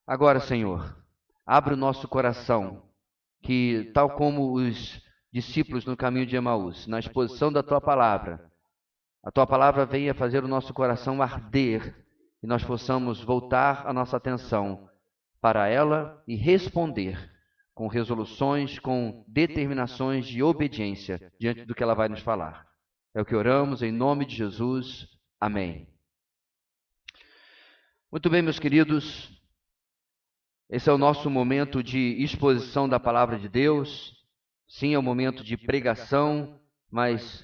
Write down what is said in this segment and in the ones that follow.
Agora, Senhor, abre o nosso coração, que tal como os discípulos no caminho de Emaús, na exposição da Tua palavra, a Tua palavra venha fazer o nosso coração arder e nós possamos voltar a nossa atenção para ela e responder com resoluções, com determinações de obediência diante do que ela vai nos falar. É o que oramos em nome de Jesus. Amém. Muito bem, meus queridos, esse é o nosso momento de exposição da palavra de Deus. Sim, é um momento de pregação, mas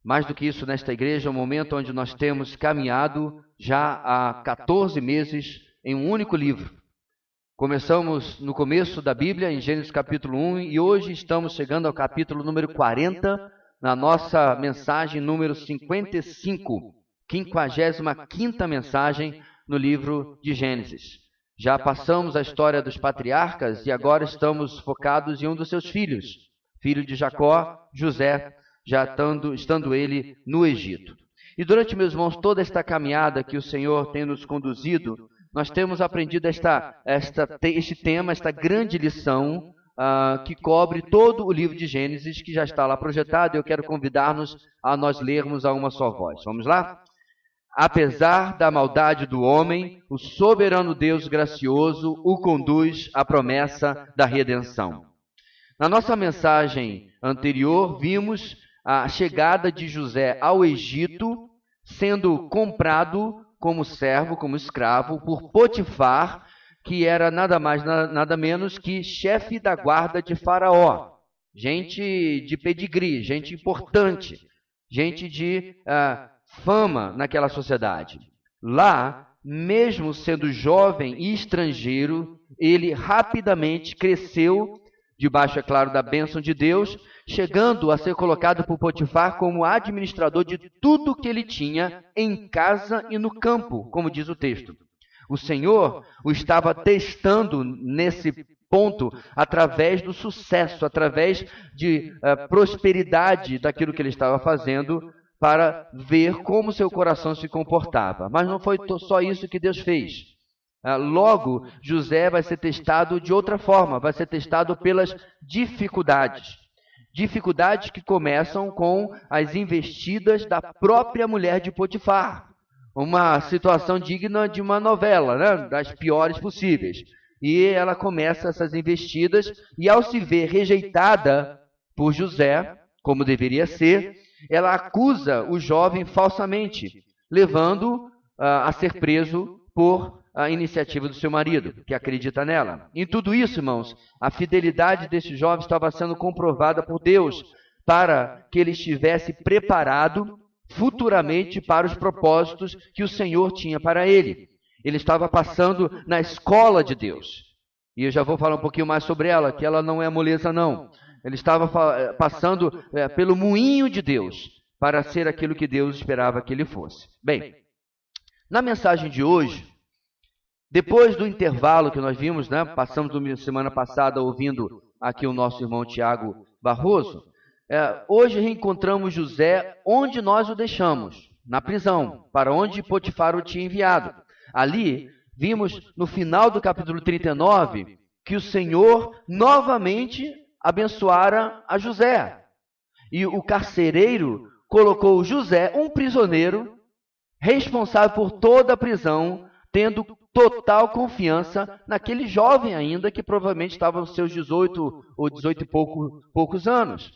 mais do que isso, nesta igreja, é um momento onde nós temos caminhado já há 14 meses em um único livro. Começamos no começo da Bíblia, em Gênesis capítulo 1, e hoje estamos chegando ao capítulo número 40, na nossa mensagem número 55, 55ª mensagem no livro de Gênesis. Já passamos a história dos patriarcas e agora estamos focados em um dos seus filhos, filho de Jacó, José, já estando ele no Egito. E durante, meus irmãos, toda esta caminhada que o Senhor tem nos conduzido, nós temos aprendido este tema, esta grande lição que cobre todo o livro de Gênesis, que já está lá projetado. Eu quero convidar-nos a nós lermos a uma só voz. Vamos lá? Apesar da maldade do homem, o soberano Deus gracioso o conduz à promessa da redenção. Na nossa mensagem anterior, vimos a chegada de José ao Egito, sendo comprado como servo, como escravo, por Potifar, que era nada mais, nada menos que chefe da guarda de Faraó. Gente de pedigree, gente importante, gente de fama naquela sociedade. Lá, mesmo sendo jovem e estrangeiro, ele rapidamente cresceu, debaixo, é claro, da bênção de Deus, chegando a ser colocado por Potifar como administrador de tudo que ele tinha em casa e no campo, como diz o texto. O Senhor o estava testando nesse ponto através do sucesso, através de prosperidade daquilo que ele estava fazendo, para ver como seu coração se comportava. Mas não foi só isso que Deus fez. Logo, José vai ser testado de outra forma, vai ser testado pelas dificuldades. Dificuldades que começam com as investidas da própria mulher de Potifar. Uma situação digna de uma novela, né? Das piores possíveis. E ela começa essas investidas e, ao se ver rejeitada por José, como deveria ser, ela acusa o jovem falsamente, levando a ser preso por a iniciativa do seu marido, que acredita nela. Em tudo isso, irmãos, a fidelidade desse jovem estava sendo comprovada por Deus para que ele estivesse preparado futuramente para os propósitos que o Senhor tinha para ele. Ele estava passando na escola de Deus. E eu já vou falar um pouquinho mais sobre ela, que ela não é moleza, não. Ele estava passando pelo moinho de Deus para ser aquilo que Deus esperava que ele fosse. Bem, na mensagem de hoje, depois do intervalo que nós vimos, né, passamos semana passada ouvindo aqui o nosso irmão Tiago Barroso, hoje reencontramos José onde nós o deixamos, na prisão, para onde Potifar o tinha enviado. Ali, vimos no final do capítulo 39 que o Senhor novamente abençoara a José. E o carcereiro colocou José, um prisioneiro, responsável por toda a prisão, tendo total confiança naquele jovem ainda, que provavelmente estava nos seus 18 ou 18 e poucos anos.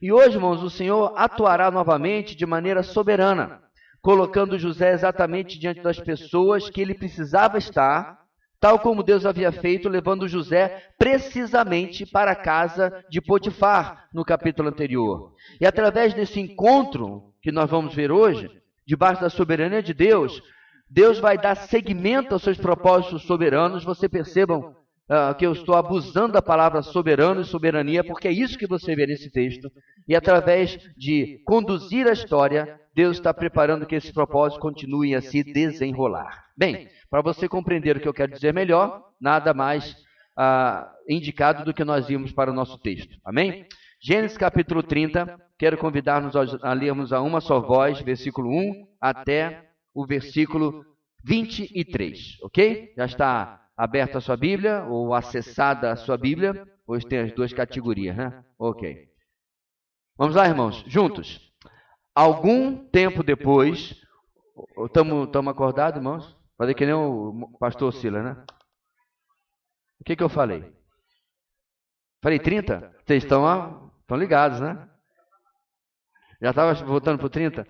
E hoje, irmãos, o Senhor atuará novamente de maneira soberana, colocando José exatamente diante das pessoas que ele precisava estar, tal como Deus havia feito, levando José precisamente para a casa de Potifar, no capítulo anterior. E através desse encontro que nós vamos ver hoje, debaixo da soberania de Deus, Deus vai dar seguimento aos seus propósitos soberanos. Você percebam que eu estou abusando da palavra soberano e soberania, porque é isso que você vê nesse texto. E através de conduzir a história, Deus está preparando que esses propósitos continuem a se desenrolar. Bem, para você compreender o que eu quero dizer melhor, nada mais indicado do que nós vimos para o nosso texto. Amém? Gênesis capítulo 30, quero convidar-nos a lermos a uma só voz, versículo 1 até o versículo 23, ok? Já está aberto a sua Bíblia ou acessada a sua Bíblia. Hoje tem as duas categorias, né? Ok. Vamos lá, irmãos, juntos. Algum tempo depois, estamos acordados, irmãos? Falei que nem o pastor Sila, né? O que eu falei? Falei 30? Vocês estão ligados, né? Já estava voltando para o 30?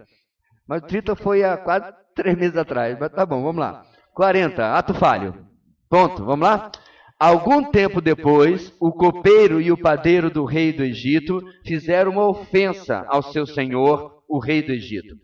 Mas o 30 foi há quase 3 meses atrás. Mas tá bom, vamos lá. 40, ato falho. Ponto, vamos lá? Algum tempo depois, o copeiro e o padeiro do rei do Egito fizeram uma ofensa ao seu senhor, o rei do Egito.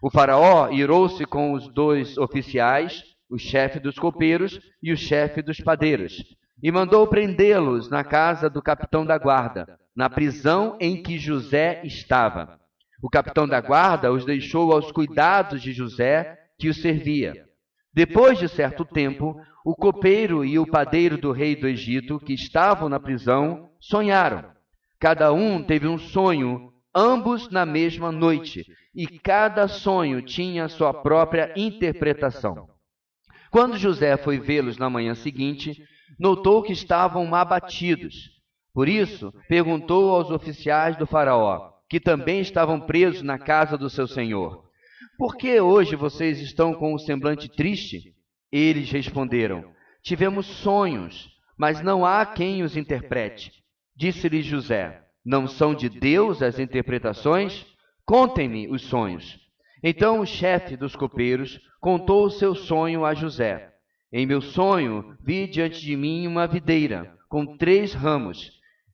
O faraó irou-se com os 2 oficiais, o chefe dos copeiros e o chefe dos padeiros, e mandou prendê-los na casa do capitão da guarda, na prisão em que José estava. O capitão da guarda os deixou aos cuidados de José, que os servia. Depois de certo tempo, o copeiro e o padeiro do rei do Egito, que estavam na prisão, sonharam. Cada um teve um sonho, ambos na mesma noite, e cada sonho tinha sua própria interpretação. Quando José foi vê-los na manhã seguinte, notou que estavam abatidos. Por isso, perguntou aos oficiais do faraó, que também estavam presos na casa do seu senhor: por que hoje vocês estão com o semblante triste? Eles responderam: tivemos sonhos, mas não há quem os interprete. Disse-lhe José: não são de Deus as interpretações? Contem-me os sonhos. Então o chefe dos copeiros contou o seu sonho a José. Em meu sonho, vi diante de mim uma videira, com 3 ramos.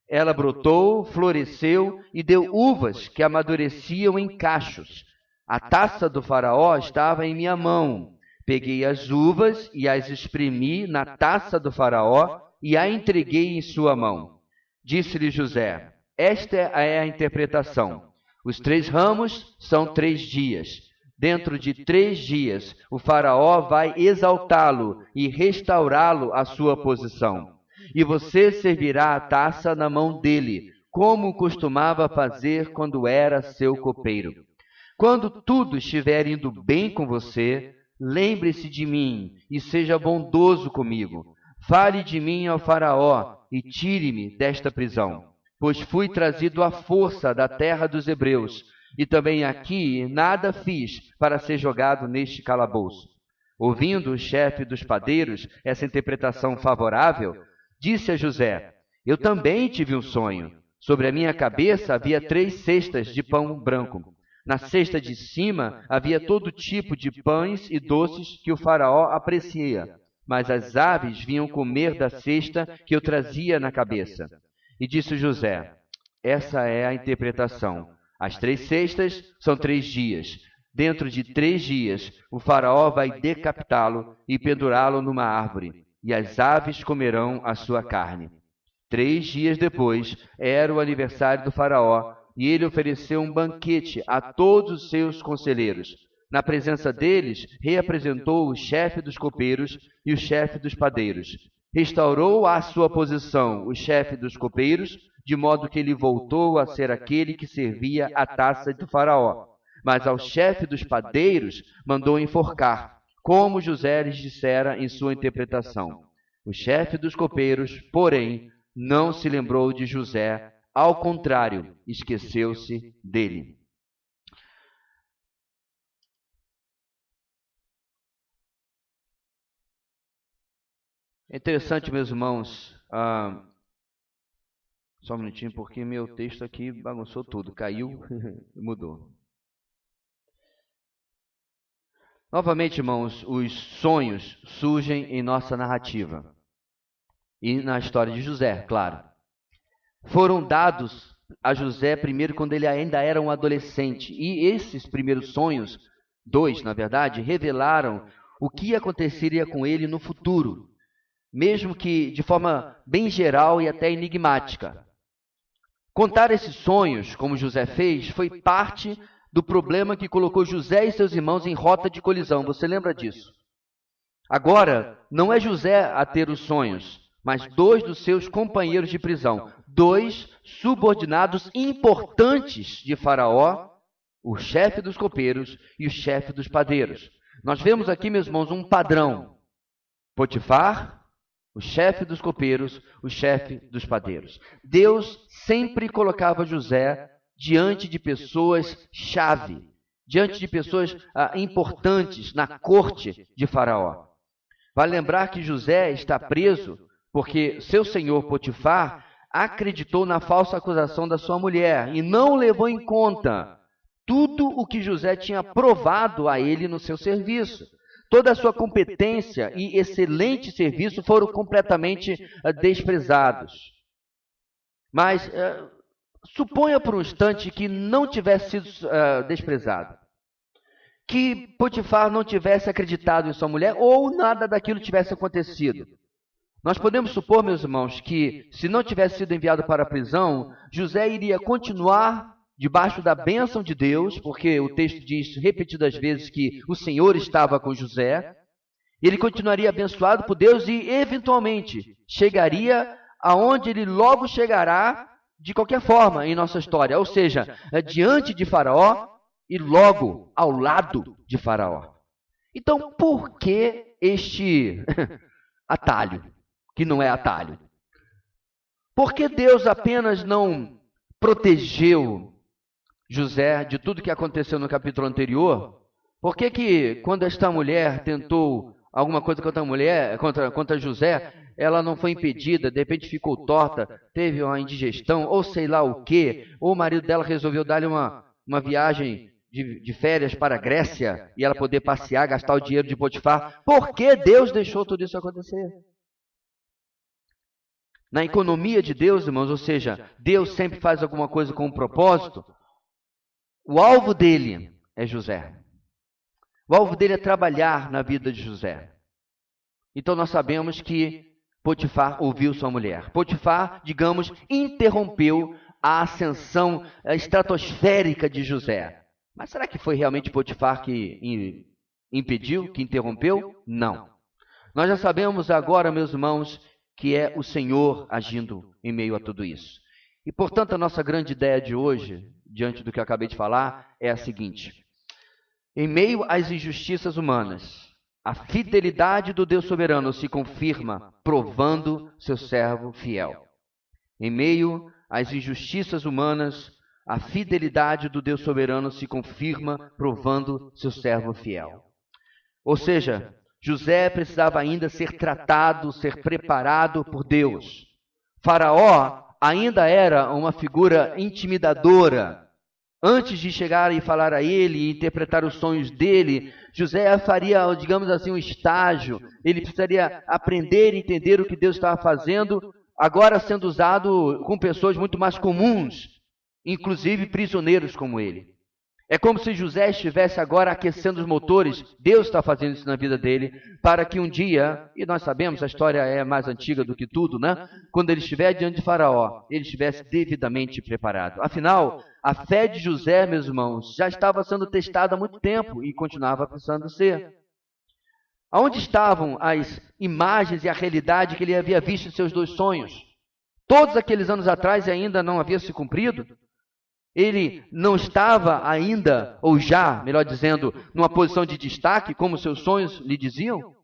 Ela brotou, floresceu e deu uvas que amadureciam em cachos. A taça do faraó estava em minha mão. Peguei as uvas e as espremi na taça do faraó e a entreguei em sua mão. Disse-lhe José: esta é a interpretação. Os 3 ramos são 3 dias. Dentro de 3 dias, o faraó vai exaltá-lo e restaurá-lo à sua posição. E você servirá a taça na mão dele, como costumava fazer quando era seu copeiro. Quando tudo estiver indo bem com você, lembre-se de mim e seja bondoso comigo. Fale de mim ao faraó e tire-me desta prisão, pois fui trazido à força da terra dos hebreus, e também aqui nada fiz para ser jogado neste calabouço. Ouvindo o chefe dos padeiros essa interpretação favorável, disse a José: eu também tive um sonho. Sobre a minha cabeça havia 3 cestas de pão branco. Na cesta de cima havia todo tipo de pães e doces que o faraó aprecia, mas as aves vinham comer da cesta que eu trazia na cabeça. E disse José: essa é a interpretação. As 3 cestas são 3 dias. Dentro de 3 dias, o faraó vai decapitá-lo e pendurá-lo numa árvore, e as aves comerão a sua carne. 3 dias depois, era o aniversário do faraó, e ele ofereceu um banquete a todos os seus conselheiros. Na presença deles, reapresentou o chefe dos copeiros e o chefe dos padeiros. Restaurou à sua posição o chefe dos copeiros, de modo que ele voltou a ser aquele que servia a taça do faraó. Mas ao chefe dos padeiros mandou enforcar, como José lhes dissera em sua interpretação. O chefe dos copeiros, porém, não se lembrou de José, ao contrário, esqueceu-se dele. É interessante, meus irmãos, só um minutinho, porque meu texto aqui bagunçou tudo, caiu e mudou. Novamente, irmãos, os sonhos surgem em nossa narrativa. E na história de José, claro. Foram dados a José primeiro quando ele ainda era um adolescente. E esses primeiros sonhos, 2 na verdade, revelaram o que aconteceria com ele no futuro, mesmo que de forma bem geral e até enigmática. Contar esses sonhos, como José fez, foi parte do problema que colocou José e seus irmãos em rota de colisão. Você lembra disso? Agora, não é José a ter os sonhos, mas 2 dos seus companheiros de prisão, 2 subordinados importantes de Faraó, o chefe dos copeiros e o chefe dos padeiros. Nós vemos aqui, meus irmãos, um padrão. Potifar, o chefe dos copeiros, o chefe dos padeiros. Deus sempre colocava José diante de pessoas-chave, diante de pessoas importantes na corte de Faraó. Vale lembrar que José está preso porque seu senhor Potifar acreditou na falsa acusação da sua mulher e não levou em conta tudo o que José tinha provado a ele no seu serviço. Toda a sua competência e excelente serviço foram completamente desprezados. Mas suponha por um instante que não tivesse sido desprezado. Que Potifar não tivesse acreditado em sua mulher ou nada daquilo tivesse acontecido. Nós podemos supor, meus irmãos, que se não tivesse sido enviado para a prisão, José iria continuar debaixo da bênção de Deus, porque o texto diz repetidas vezes que o Senhor estava com José. Ele continuaria abençoado por Deus e, eventualmente, chegaria aonde ele logo chegará de qualquer forma em nossa história, ou seja, diante de Faraó e logo ao lado de Faraó. Então, por que este atalho, que não é atalho? Por que Deus apenas não protegeu José de tudo que aconteceu no capítulo anterior? Por que quando esta mulher tentou alguma coisa contra José, ela não foi impedida, de repente ficou torta, teve uma indigestão, ou sei lá o quê, ou o marido dela resolveu dar-lhe uma viagem de férias para a Grécia, e ela poder passear, gastar o dinheiro de Potifar? Por que Deus deixou tudo isso acontecer? Na economia de Deus, irmãos, ou seja, Deus sempre faz alguma coisa com um propósito. O alvo dele é José. O alvo dele é trabalhar na vida de José. Então nós sabemos que Potifar ouviu sua mulher. Potifar, digamos, interrompeu a ascensão estratosférica de José. Mas será que foi realmente Potifar que impediu, que interrompeu? Não. Nós já sabemos agora, meus irmãos, que é o Senhor agindo em meio a tudo isso. E, portanto, a nossa grande ideia de hoje, diante do que eu acabei de falar, é a seguinte: em meio às injustiças humanas, a fidelidade do Deus soberano se confirma, provando seu servo fiel. Em meio às injustiças humanas, a fidelidade do Deus soberano se confirma, provando seu servo fiel. Ou seja, José precisava ainda ser tratado, ser preparado por Deus. Faraó ainda era uma figura intimidadora. Antes de chegar e falar a ele e interpretar os sonhos dele, José faria, digamos assim, um estágio. Ele precisaria aprender e entender o que Deus estava fazendo, agora sendo usado com pessoas muito mais comuns, inclusive prisioneiros como ele. É como se José estivesse agora aquecendo os motores. Deus está fazendo isso na vida dele, para que um dia, e nós sabemos, a história é mais antiga do que tudo, né? Quando ele estiver diante de Faraó, ele estivesse devidamente preparado. Afinal, a fé de José, meus irmãos, já estava sendo testada há muito tempo e continuava precisando ser. Aonde estavam as imagens e a realidade que ele havia visto em seus 2 sonhos? Todos aqueles anos atrás e ainda não havia se cumprido? Ele não estava ainda, ou já, melhor dizendo, numa posição de destaque, como seus sonhos lhe diziam?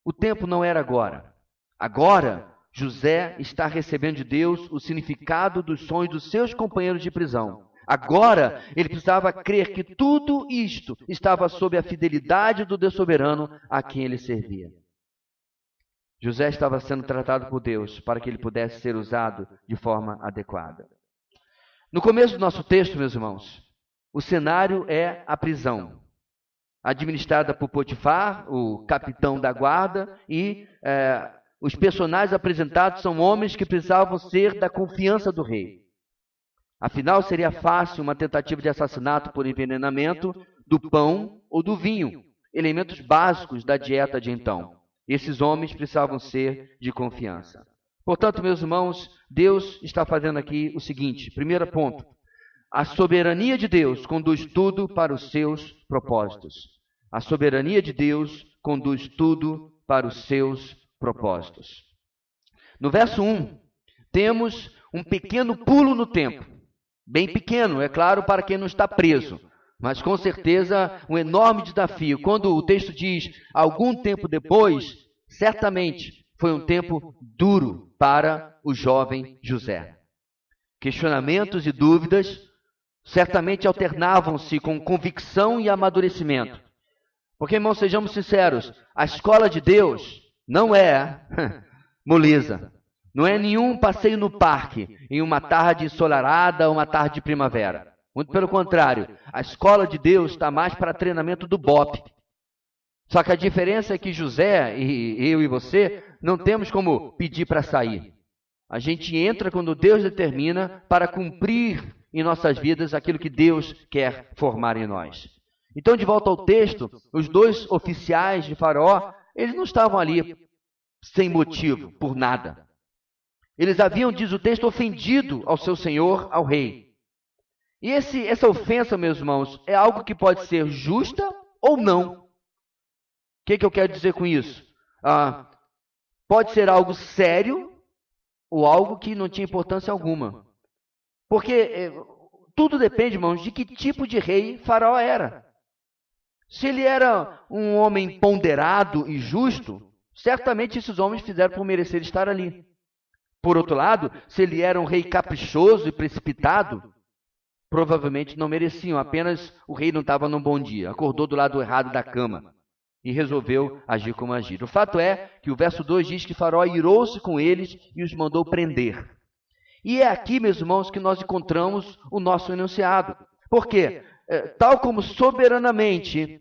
O tempo não era agora. Agora, José está recebendo de Deus o significado dos sonhos dos seus companheiros de prisão. Agora, ele precisava crer que tudo isto estava sob a fidelidade do Deus soberano a quem ele servia. José estava sendo tratado por Deus para que ele pudesse ser usado de forma adequada. No começo do nosso texto, meus irmãos, o cenário é a prisão, administrada por Potifar, o capitão da guarda, e os personagens apresentados são homens que precisavam ser da confiança do rei. Afinal, seria fácil uma tentativa de assassinato por envenenamento do pão ou do vinho, elementos básicos da dieta de então. Esses homens precisavam ser de confiança. Portanto, meus irmãos, Deus está fazendo aqui o seguinte: primeiro ponto, a soberania de Deus conduz tudo para os seus propósitos. A soberania de Deus conduz tudo para os seus propósitos. No verso 1, temos um pequeno pulo no tempo. Bem pequeno, é claro, para quem não está preso, mas com certeza um enorme desafio. Quando o texto diz, algum tempo depois, certamente foi um tempo duro para o jovem José. Questionamentos e dúvidas certamente alternavam-se com convicção e amadurecimento. Porque, irmãos, sejamos sinceros, a escola de Deus não é moleza. Não é nenhum passeio no parque, em uma tarde ensolarada ou uma tarde de primavera. Muito pelo contrário, a escola de Deus está mais para treinamento do BOPE. Só que a diferença é que José, e eu e você, não temos como pedir para sair. A gente entra quando Deus determina para cumprir em nossas vidas aquilo que Deus quer formar em nós. Então, de volta ao texto, os dois oficiais de Faraó, eles não estavam ali sem motivo, por nada. Eles haviam, diz o texto, ofendido ao seu senhor, ao rei. E essa ofensa, meus irmãos, é algo que pode ser justa ou não. O que eu quero dizer com isso? Pode ser algo sério ou algo que não tinha importância alguma. Porque tudo depende, irmãos, de que tipo de rei Faraó era. Se ele era um homem ponderado e justo, certamente esses homens fizeram por merecer estar ali. Por outro lado, se ele era um rei caprichoso e precipitado, provavelmente não mereciam, apenas o rei não estava num bom dia, acordou do lado errado da cama e resolveu agir como agir. O fato é que o verso 2 diz que Faraó irou-se com eles e os mandou prender. E é aqui, meus irmãos, que nós encontramos o nosso enunciado. Por quê? Tal como soberanamente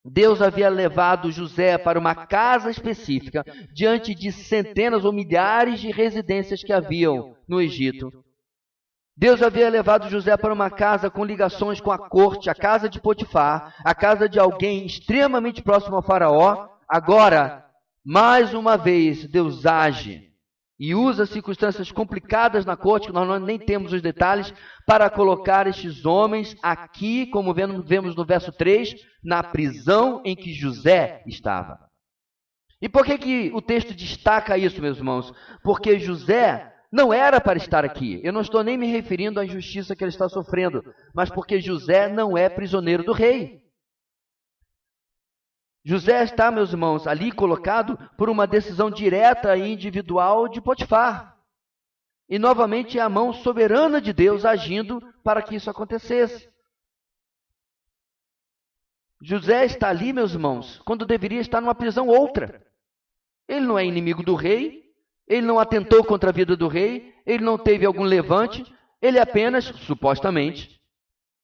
Deus havia levado José para uma casa específica, diante de centenas ou milhares de residências que haviam no Egito. Deus havia levado José para uma casa com ligações com a corte, a casa de Potifar, a casa de alguém extremamente próximo ao Faraó. Agora, mais uma vez, Deus age e usa circunstâncias complicadas na corte, que nós nem temos os detalhes, para colocar estes homens aqui, como vemos no verso 3, na prisão em que José estava. E por que o texto destaca isso, meus irmãos? Porque José não era para estar aqui. Eu não estou nem me referindo à injustiça que ele está sofrendo, mas porque José não é prisioneiro do rei. José está, meus irmãos, ali colocado por uma decisão direta e individual de Potifar. E novamente é a mão soberana de Deus agindo para que isso acontecesse. José está ali, meus irmãos, quando deveria estar numa prisão outra. Ele não é inimigo do rei, ele não atentou contra a vida do rei, ele não teve algum levante, ele apenas, supostamente,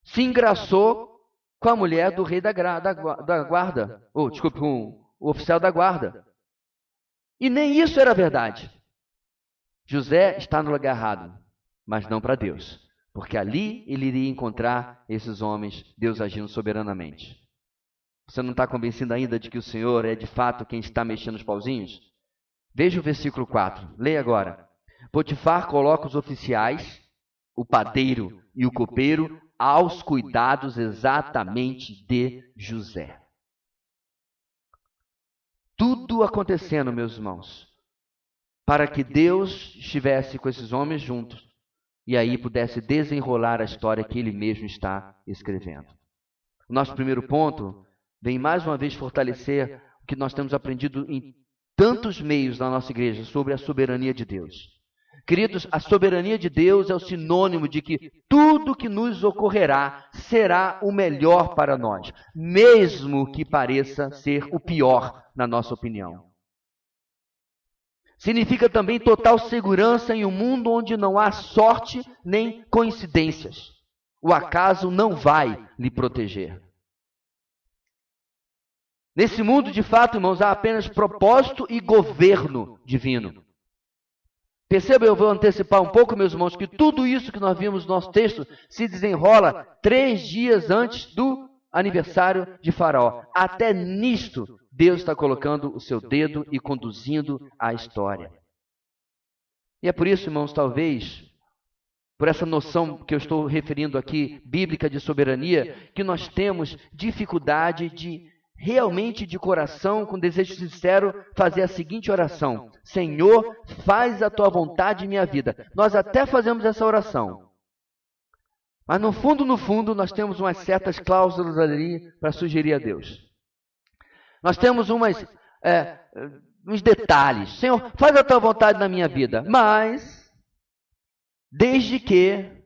se engraçou com a mulher do rei da guarda, com o oficial da guarda. E nem isso era verdade. José está no lugar errado, mas não para Deus, porque ali ele iria encontrar esses homens, Deus agindo soberanamente. Você não está convencido ainda de que o Senhor é de fato quem está mexendo os pauzinhos? Veja o versículo 4, leia agora. Potifar coloca os oficiais, o padeiro e o copeiro, aos cuidados exatamente de José. Tudo acontecendo, meus irmãos, para que Deus estivesse com esses homens juntos e aí pudesse desenrolar a história que Ele mesmo está escrevendo. O nosso primeiro ponto vem mais uma vez fortalecer o que nós temos aprendido em tantos meios na nossa igreja sobre a soberania de Deus. Queridos, a soberania de Deus é o sinônimo de que tudo que nos ocorrerá será o melhor para nós, mesmo que pareça ser o pior na nossa opinião. Significa também total segurança em um mundo onde não há sorte nem coincidências. O acaso não vai lhe proteger. Nesse mundo, de fato, irmãos, há apenas propósito e governo divino. Perceba, eu vou antecipar um pouco, meus irmãos, que tudo isso que nós vimos no nosso texto se desenrola 3 dias antes do aniversário de Faraó. Até nisto, Deus está colocando o seu dedo e conduzindo a história. E é por isso, irmãos, talvez, por essa noção que eu estou referindo aqui, bíblica de soberania, que nós temos dificuldade de realmente de coração, com desejo sincero, fazer a seguinte oração: Senhor, faz a tua vontade em minha vida. Nós até fazemos essa oração, mas no fundo, nós temos umas certas cláusulas ali para sugerir a Deus. Nós temos umas nos detalhes. Senhor, faz a tua vontade na minha vida, mas desde que...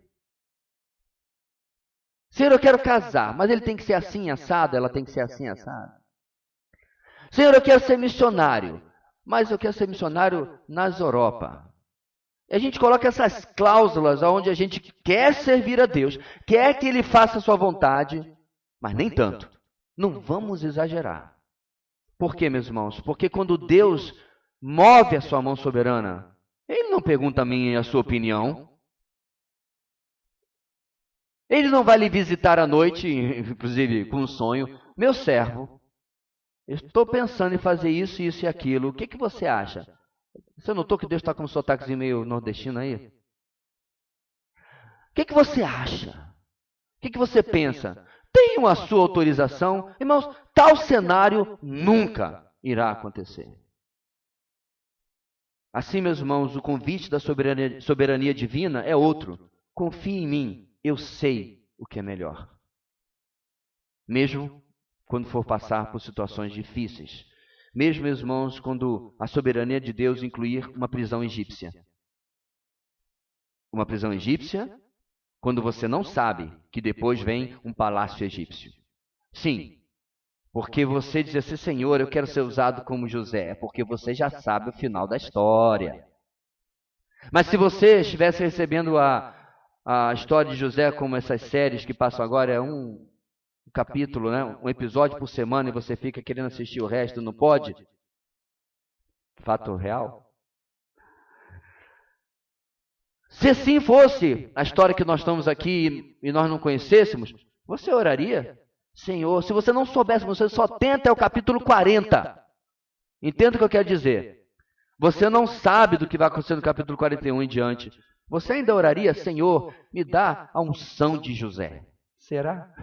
Senhor, eu quero casar, mas ele tem que ser assim, assado, ela tem que ser assim, assado. Senhor, eu quero ser missionário, mas eu quero ser missionário nas Europa. E a gente coloca essas cláusulas onde a gente quer servir a Deus, quer que Ele faça a sua vontade, mas nem tanto. Não vamos exagerar. Por quê, meus irmãos? Porque quando Deus move a sua mão soberana, Ele não pergunta a mim e a sua opinião. Ele não vai lhe visitar à noite, inclusive com um sonho. Meu servo, eu estou pensando em fazer isso, isso e aquilo. O que você acha? Você notou que Deus está com um sotaquezinho meio nordestino aí? O que você acha? O que você pensa? Tenho a sua autorização? Irmãos, tal cenário nunca irá acontecer. Assim, meus irmãos, o convite da soberania divina é outro. Confie em mim, eu sei o que é melhor. Mesmo quando for passar por situações difíceis. Mesmo, meus irmãos, quando a soberania de Deus incluir uma prisão egípcia. Uma prisão egípcia, quando você não sabe que depois vem um palácio egípcio. Sim, porque você diz assim, Senhor, eu quero ser usado como José, é porque você já sabe o final da história. Mas se você estivesse recebendo a história de José como essas séries que passam agora, é um capítulo, né? Um episódio por semana e você fica querendo assistir o resto, não pode? Fato real? Se assim fosse a história que nós estamos aqui e nós não conhecêssemos, você oraria? Senhor, se você não soubesse, você só tenta o capítulo 40. Entenda o que eu quero dizer. Você não sabe do que vai acontecer no capítulo 41 em diante. Você ainda oraria, Senhor, me dá a unção de José. Será?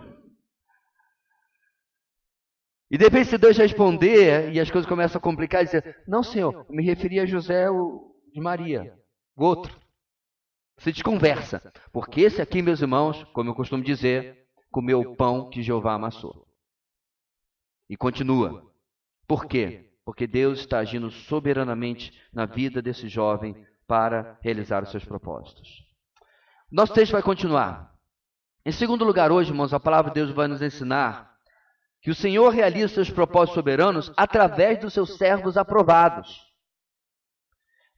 E de repente, se Deus responder e as coisas começam a complicar, e dizer, não, Senhor, eu me referia a José de Maria, o outro. Se desconversa, porque esse aqui, meus irmãos, como eu costumo dizer, comeu o pão que Jeová amassou. E continua. Por quê? Porque Deus está agindo soberanamente na vida desse jovem para realizar os seus propósitos. Nosso texto vai continuar. Em segundo lugar, hoje, irmãos, a palavra de Deus vai nos ensinar que o Senhor realiza seus propósitos soberanos através dos seus servos aprovados.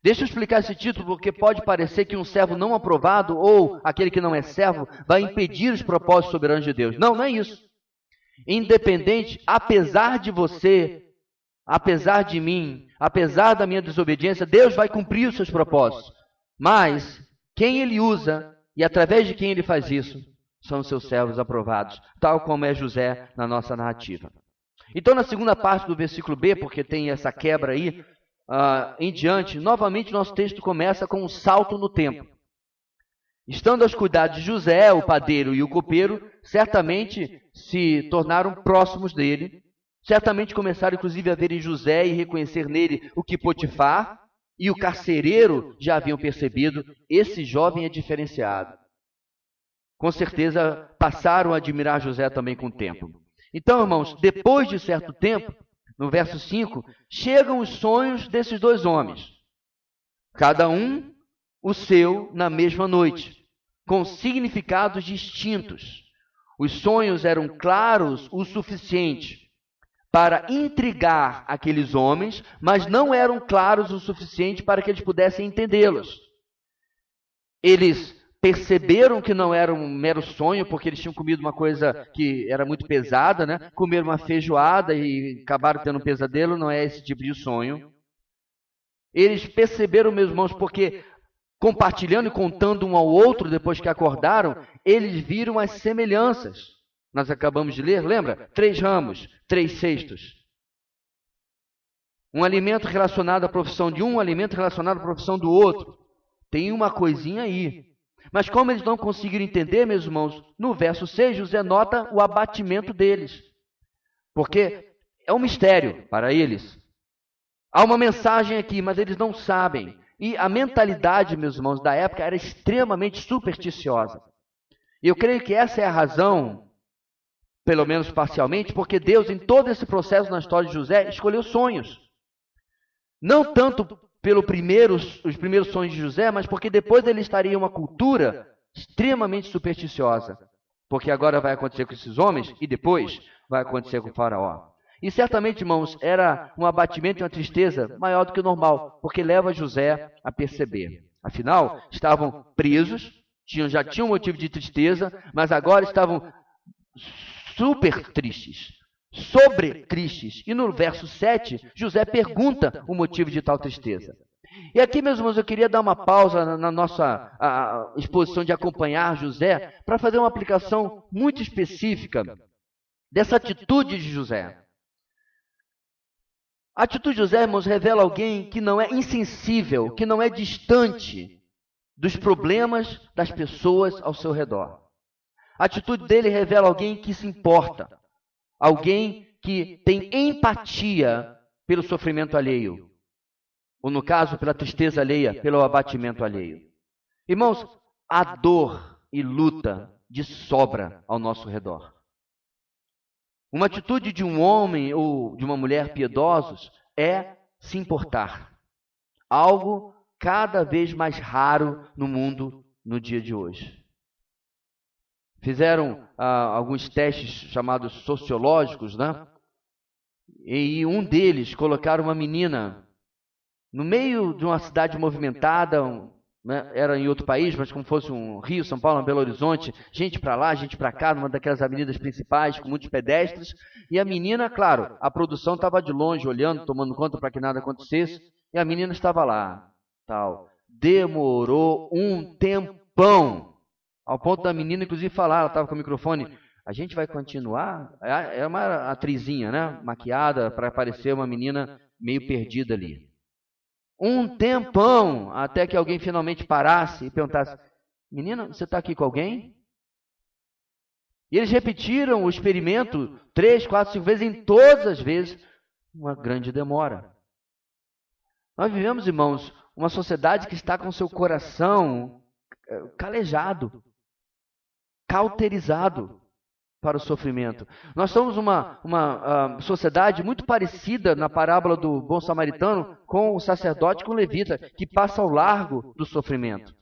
Deixa eu explicar esse título, porque pode parecer que um servo não aprovado, ou aquele que não é servo, vai impedir os propósitos soberanos de Deus. Não, não é isso. Independente, apesar de você, apesar de mim, apesar da minha desobediência, Deus vai cumprir os seus propósitos. Mas, quem Ele usa, e através de quem Ele faz isso, são os seus servos aprovados, tal como é José na nossa narrativa. Então, na segunda parte do versículo B, porque tem essa quebra aí, em diante, novamente nosso texto começa com um salto no tempo. Estando aos cuidados de José, o padeiro e o copeiro, certamente se tornaram próximos dele, certamente começaram inclusive a ver em José e reconhecer nele o que Potifar e o carcereiro já haviam percebido, esse jovem é diferenciado. Com certeza passaram a admirar José também com o tempo. Então, irmãos, depois de certo tempo, no verso 5, chegam os sonhos desses dois homens. Cada um o seu na mesma noite, com significados distintos. Os sonhos eram claros o suficiente para intrigar aqueles homens, mas não eram claros o suficiente para que eles pudessem entendê-los. Eles perceberam que não era um mero sonho, porque eles tinham comido uma coisa que era muito pesada, né? Comeram uma feijoada e acabaram tendo um pesadelo, não é esse tipo de sonho. Eles perceberam, meus irmãos, porque compartilhando e contando um ao outro depois que acordaram, eles viram as semelhanças. Nós acabamos de ler, lembra? 3 ramos, 3 cestos. Um alimento relacionado à profissão de um alimento relacionado à profissão do outro. Tem uma coisinha aí. Mas como eles não conseguiram entender, meus irmãos, no verso 6, José nota o abatimento deles. Porque é um mistério para eles. Há uma mensagem aqui, mas eles não sabem. E a mentalidade, meus irmãos, da época era extremamente supersticiosa. E eu creio que essa é a razão, pelo menos parcialmente, porque Deus, em todo esse processo na história de José, escolheu sonhos. Não tanto os primeiros sonhos de José, mas porque depois ele estaria em uma cultura extremamente supersticiosa. Porque agora vai acontecer com esses homens e depois vai acontecer com o faraó. E certamente, irmãos, era um abatimento e uma tristeza maior do que o normal, porque leva José a perceber. Afinal, estavam presos, já tinham motivo de tristeza, mas agora estavam super tristes, sobre tristes. E no verso 7, José pergunta o motivo de tal tristeza. E aqui, meus irmãos, eu queria dar uma pausa na nossa exposição de acompanhar José para fazer uma aplicação muito específica dessa atitude de José. A atitude de José, irmãos, revela alguém que não é insensível, que não é distante dos problemas das pessoas ao seu redor. A atitude dele revela alguém que se importa, alguém que tem empatia pelo sofrimento alheio, ou no caso, pela tristeza alheia, pelo abatimento alheio. Irmãos, há dor e luta de sobra ao nosso redor. Uma atitude de um homem ou de uma mulher piedosos é se importar. Algo cada vez mais raro no mundo no dia de hoje. Fizeram alguns testes chamados sociológicos, né? E um deles colocaram uma menina no meio de uma cidade movimentada, né? Era em outro país, mas como fosse um Rio, São Paulo, Belo Horizonte, gente para lá, gente para cá, numa daquelas avenidas principais com muitos pedestres. E a menina, claro, a produção estava de longe, olhando, tomando conta para que nada acontecesse, e a menina estava lá, tal. Demorou um tempão. Ao ponto da menina, inclusive, falar, ela estava com o microfone, a gente vai continuar? É uma atrizinha, né? Maquiada para parecer uma menina meio perdida ali. Um tempão, até que alguém finalmente parasse e perguntasse, menina, você está aqui com alguém? E eles repetiram o experimento 3, 4, 5 vezes, em todas as vezes, uma grande demora. Nós vivemos, irmãos, uma sociedade que está com seu coração calejado, cauterizado para o sofrimento. Nós somos uma sociedade muito parecida na parábola do bom samaritano com o sacerdote, com o levita, que passa ao largo do sofrimento.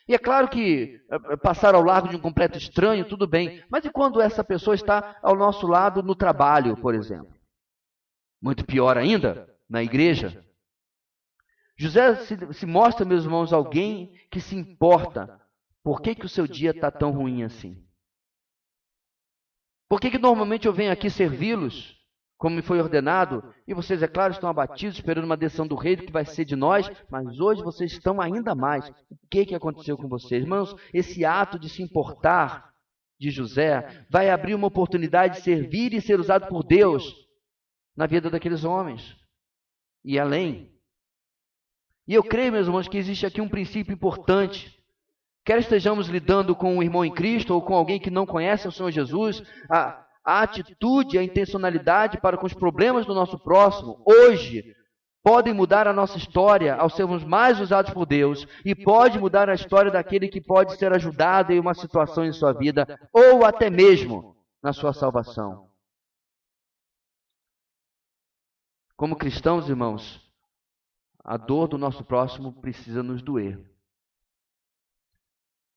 E é claro que passar ao largo de um completo estranho, tudo bem, mas e quando essa pessoa está ao nosso lado no trabalho, por exemplo? Muito pior ainda, na igreja. José se mostra, meus irmãos, alguém que se importa. Por que o seu dia está tão ruim assim? Por que normalmente eu venho aqui servi-los, como me foi ordenado, e vocês, é claro, estão abatidos, esperando uma decisão do rei, do que vai ser de nós, mas hoje vocês estão ainda mais. O que aconteceu com vocês? Irmãos, esse ato de se importar de José vai abrir uma oportunidade de servir e ser usado por Deus na vida daqueles homens. E além. E eu creio, meus irmãos, que existe aqui um princípio importante. Quer estejamos lidando com um irmão em Cristo ou com alguém que não conhece o Senhor Jesus, a atitude, a intencionalidade para com os problemas do nosso próximo, hoje, podem mudar a nossa história ao sermos mais usados por Deus e pode mudar a história daquele que pode ser ajudado em uma situação em sua vida ou até mesmo na sua salvação. Como cristãos, irmãos, a dor do nosso próximo precisa nos doer.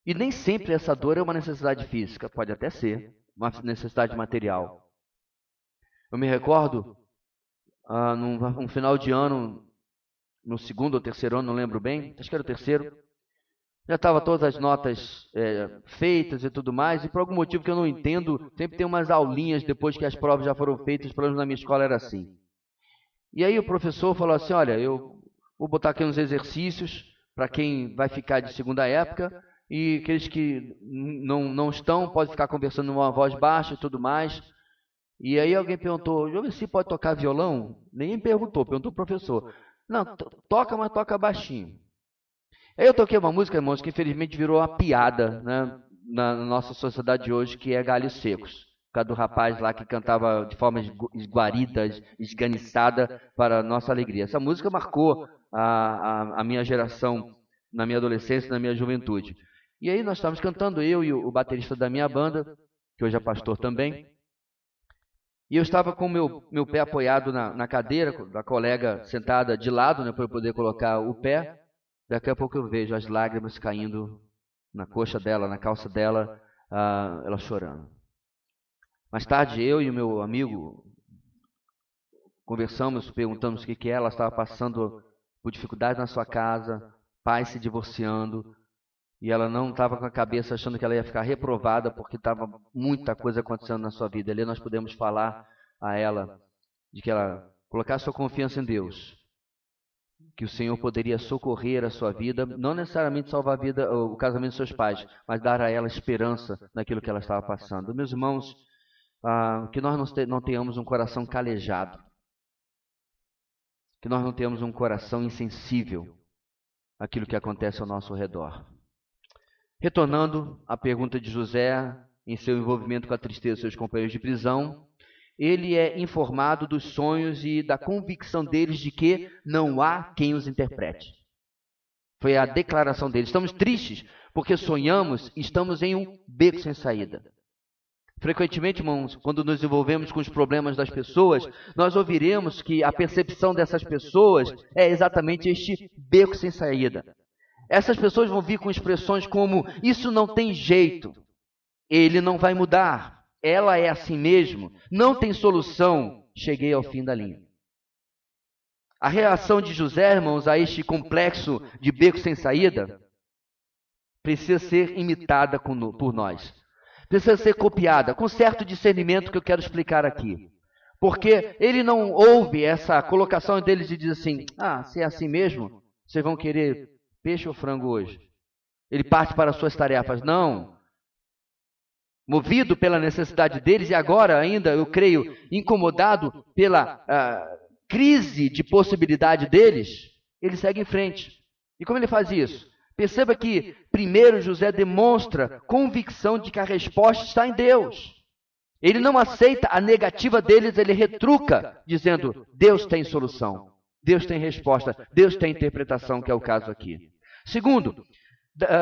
E nem sempre essa dor é uma necessidade física, pode até ser uma necessidade material. Eu me recordo, num final de ano, no segundo ou terceiro ano, não lembro bem, acho que era o terceiro, já estavam todas as notas feitas e tudo mais, e por algum motivo que eu não entendo, sempre tem umas aulinhas depois que as provas já foram feitas, pelo menos na minha escola era assim. E aí o professor falou assim, olha, eu vou botar aqui uns exercícios para quem vai ficar de segunda época, e aqueles que não estão, podem ficar conversando numa voz baixa e tudo mais. E aí alguém perguntou, Jovem, pode tocar violão? Ninguém perguntou o professor. Não, toca, mas toca baixinho. Aí eu toquei uma música, irmãos, que infelizmente virou uma piada, né, na nossa sociedade de hoje, que é Galhos Secos. Por causa do rapaz lá que cantava de forma esguarida, esganiçada, para a nossa alegria. Essa música marcou a minha geração, na minha adolescência, na minha juventude. E aí nós estávamos cantando, eu e o baterista da minha banda, que hoje é pastor também. E eu estava com meu pé apoiado na cadeira, da colega sentada de lado, né, para eu poder colocar o pé. Daqui a pouco eu vejo as lágrimas caindo na coxa dela, na calça dela, ela chorando. Mais tarde, eu e o meu amigo conversamos, perguntamos o que é. Ela estava passando por dificuldades na sua casa, pais se divorciando, e ela não estava com a cabeça achando que ela ia ficar reprovada, porque estava muita coisa acontecendo na sua vida. Ali nós pudemos falar a ela de que ela colocasse sua confiança em Deus, que o Senhor poderia socorrer a sua vida, não necessariamente salvar a vida, o casamento dos seus pais, mas dar a ela esperança naquilo que ela estava passando. Meus irmãos, que nós não tenhamos um coração calejado, que nós não tenhamos um coração insensível àquilo que acontece ao nosso redor. Retornando à pergunta de José, em seu envolvimento com a tristeza dos seus companheiros de prisão, ele é informado dos sonhos e da convicção deles de que não há quem os interprete. Foi a declaração deles. Estamos tristes porque sonhamos e estamos em um beco sem saída. Frequentemente, irmãos, quando nos envolvemos com os problemas das pessoas, nós ouviremos que a percepção dessas pessoas é exatamente este beco sem saída. Essas pessoas vão vir com expressões como: isso não tem jeito, ele não vai mudar, ela é assim mesmo, não tem solução, cheguei ao fim da linha. A reação de José, irmãos, a este complexo de beco sem saída, precisa ser imitada por nós. Precisa ser copiada, com certo discernimento que eu quero explicar aqui. Porque ele não ouve essa colocação deles e diz assim: se é assim mesmo, vocês vão querer peixe ou frango hoje? Ele parte para as suas tarefas. Não. Movido pela necessidade deles, e agora ainda, eu creio, incomodado pela crise de possibilidade deles, ele segue em frente. E como ele faz isso? Perceba que, primeiro, José demonstra convicção de que a resposta está em Deus. Ele não aceita a negativa deles, ele retruca, dizendo: Deus tem solução, Deus tem resposta, Deus tem interpretação, que é o caso aqui. Segundo,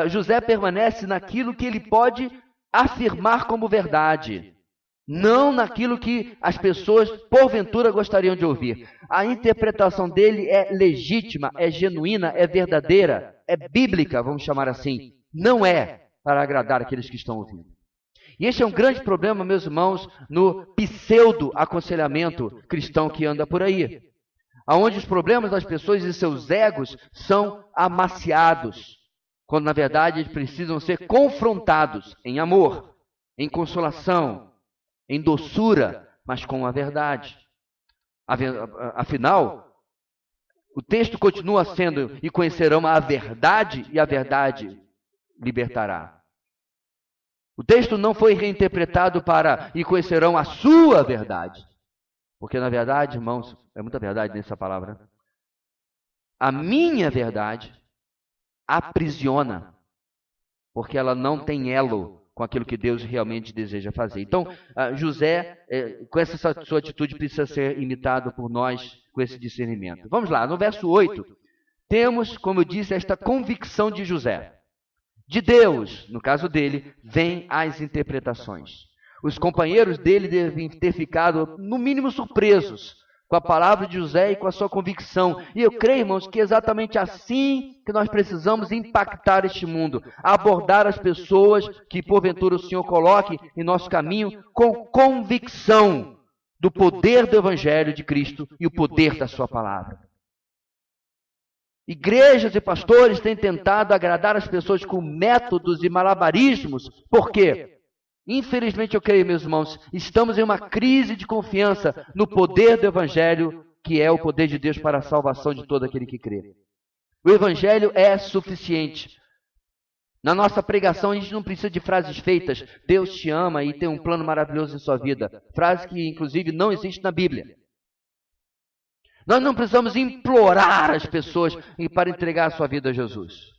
José permanece naquilo que ele pode afirmar como verdade, não naquilo que as pessoas, porventura, gostariam de ouvir. A interpretação dele é legítima, é genuína, é verdadeira, é bíblica, vamos chamar assim. Não é para agradar aqueles que estão ouvindo. E este é um grande problema, meus irmãos, no pseudo-aconselhamento cristão que anda por aí, onde os problemas das pessoas e seus egos são amaciados, quando na verdade eles precisam ser confrontados em amor, em consolação, em doçura, mas com a verdade. Afinal, o texto continua sendo: e conhecerão a verdade, e a verdade libertará. O texto não foi reinterpretado para: e conhecerão a sua verdade. Porque na verdade, irmãos, é muita verdade nessa palavra. A minha verdade aprisiona, porque ela não tem elo com aquilo que Deus realmente deseja fazer. Então, José, com essa sua atitude, precisa ser imitado por nós com esse discernimento. Vamos lá, no verso 8, temos, como eu disse, esta convicção de José. De Deus, no caso dele, vêm as interpretações. Os companheiros dele devem ter ficado, no mínimo, surpresos com a palavra de José e com a sua convicção. E eu creio, irmãos, que é exatamente assim que nós precisamos impactar este mundo, abordar as pessoas que, porventura, o Senhor coloque em nosso caminho com convicção do poder do Evangelho de Cristo e o poder da sua palavra. Igrejas e pastores têm tentado agradar as pessoas com métodos e malabarismos. Por quê? Infelizmente, eu creio, meus irmãos, estamos em uma crise de confiança no poder do Evangelho, que é o poder de Deus para a salvação de todo aquele que crê. O Evangelho é suficiente. Na nossa pregação, a gente não precisa de frases feitas: Deus te ama e tem um plano maravilhoso em sua vida. Frase que, inclusive, não existe na Bíblia. Nós não precisamos implorar as pessoas para entregar a sua vida a Jesus.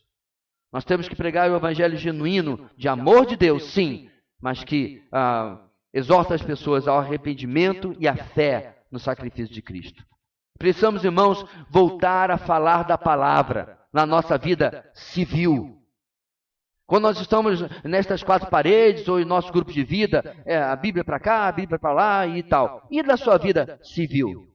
Nós temos que pregar o Evangelho genuíno de amor de Deus, sim, mas que exorta as pessoas ao arrependimento e à fé no sacrifício de Cristo. Precisamos, irmãos, voltar a falar da palavra na nossa vida civil. Quando nós estamos nestas quatro paredes, ou em nosso grupo de vida, a Bíblia para cá, a Bíblia para lá e tal. E da sua vida civil?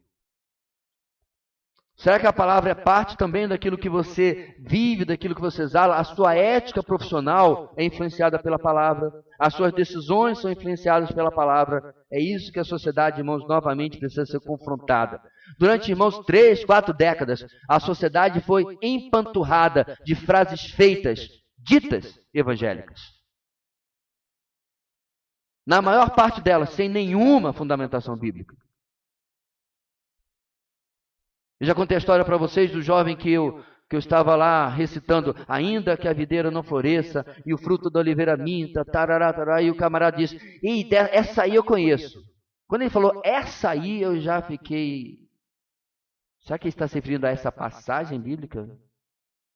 Será que a palavra é parte também daquilo que você vive, daquilo que você exala? A sua ética profissional é influenciada pela palavra. As suas decisões são influenciadas pela palavra. É isso que a sociedade, irmãos, novamente precisa ser confrontada. Durante, irmãos, 3, 4 décadas, a sociedade foi empanturrada de frases feitas, ditas evangélicas. Na maior parte delas, sem nenhuma fundamentação bíblica. Eu já contei a história para vocês do jovem que eu estava lá recitando, ainda que a videira não floresça e o fruto da oliveira minta, tarará, tarará, e o camarada disse, essa aí eu conheço. Quando ele falou, essa aí eu já fiquei... Será que ele está se referindo a essa passagem bíblica?